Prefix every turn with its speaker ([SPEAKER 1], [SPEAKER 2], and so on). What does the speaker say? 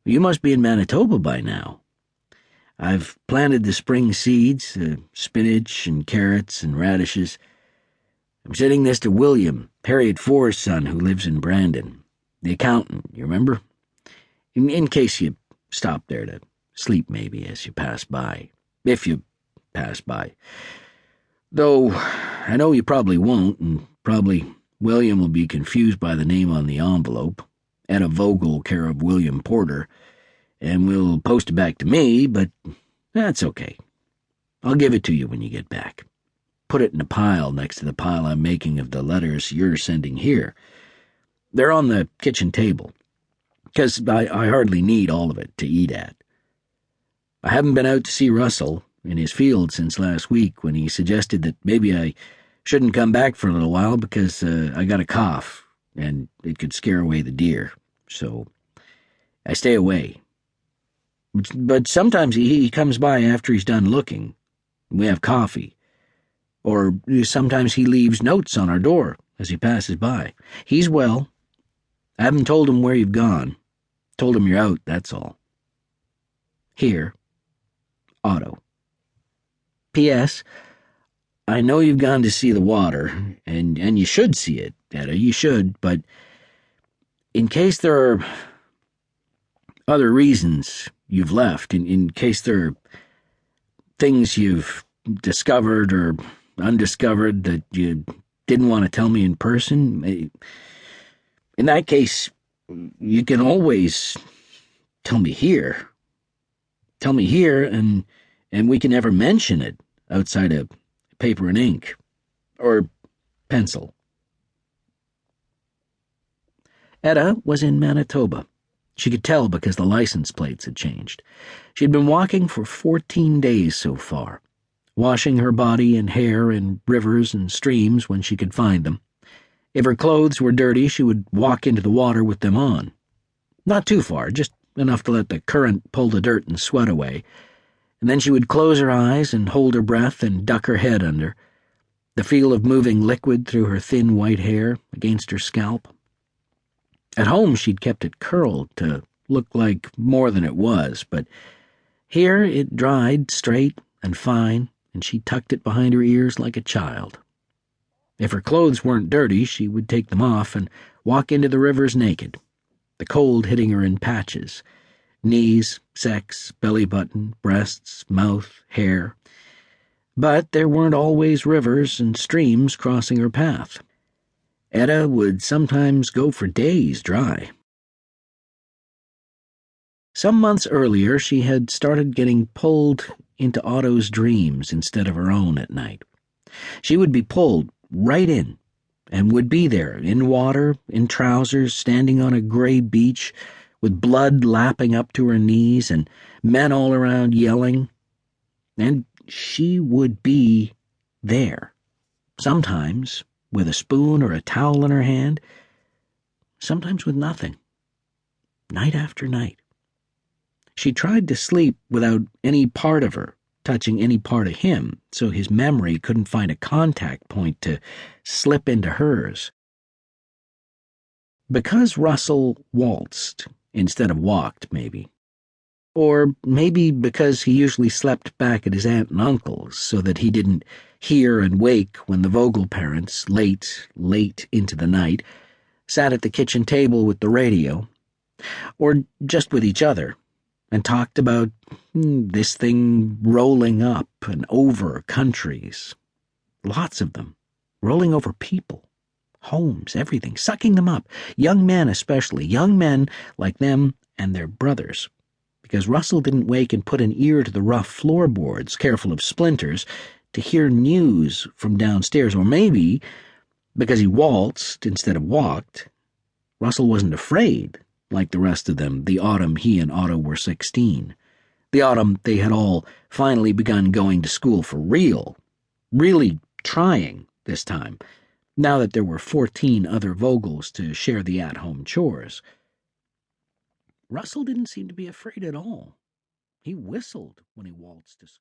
[SPEAKER 1] You must be in Manitoba by now. I've planted the spring seeds, spinach and carrots and radishes. I'm sitting next to William, Harriet Ford's son, who lives in Brandon. The accountant, you remember? In case you stop there to sleep maybe as you pass by. If you pass by. Though I know you probably won't, and probably William will be confused by the name on the envelope. Etta Vogel, care of William Porter, and will post it back to me, but that's okay. I'll give it to you when you get back. Put it in a pile next to the pile I'm making of the letters you're sending here. They're on the kitchen table, because I hardly need all of it to eat at. I haven't been out to see Russell in his field since last week when he suggested that maybe I shouldn't come back for a little while because I got a cough and it could scare away the deer. So I stay away. But sometimes he comes by after he's done looking. We have coffee. Or sometimes he leaves notes on our door as he passes by. He's well. I haven't told him where you've gone. Told him you're out, that's all. Here, Otto. P.S. I know you've gone to see the water, and you should see it, Etta, you should, but in case there are other reasons you've left, in case there are things you've discovered or undiscovered that you didn't want to tell me in person, in that case, you can always tell me here. Tell me here, and we can never mention it outside of paper and ink. Or pencil. Etta was in Manitoba. She could tell because the license plates had changed. She had been walking for 14 days so far, washing her body and hair in rivers and streams when she could find them. If her clothes were dirty, she would walk into the water with them on. Not too far, just enough to let the current pull the dirt and sweat away, and then she would close her eyes and hold her breath and duck her head under, the feel of moving liquid through her thin white hair against her scalp. At home she'd kept it curled to look like more than it was, but here it dried straight and fine, and she tucked it behind her ears like a child. If her clothes weren't dirty, she would take them off and walk into the rivers naked, the cold hitting her in patches, knees, sex, belly button, breasts, mouth, hair. But there weren't always rivers and streams crossing her path. Etta would sometimes go for days dry. Some months earlier, she had started getting pulled into Otto's dreams instead of her own at night. She would be pulled right in, and would be there, in water, in trousers, standing on a gray beach, with blood lapping up to her knees, and men all around yelling. And she would be there, sometimes with a spoon or a towel in her hand, sometimes with nothing, night after night. She tried to sleep without any part of her touching any part of him, so his memory couldn't find a contact point to slip into hers. Because Russell waltzed instead of walked, maybe. Or maybe because he usually slept back at his aunt and uncle's so that he didn't hear and wake when the Vogel parents, late into the night, sat at the kitchen table with the radio, or just with each other, and talked about this thing rolling up and over countries. Lots of them, rolling over people, homes, everything, sucking them up, young men especially, young men like them and their brothers. Because Russell didn't wake and put an ear to the rough floorboards, careful of splinters, to hear news from downstairs. Or maybe, because he waltzed instead of walked, Russell wasn't afraid, like the rest of them, the autumn he and Otto were 16. The autumn they had all finally begun going to school for real, really trying this time, now that there were 14 other Vogels to share the at-home chores. Russell didn't seem to be afraid at all. He whistled when he waltzed to school.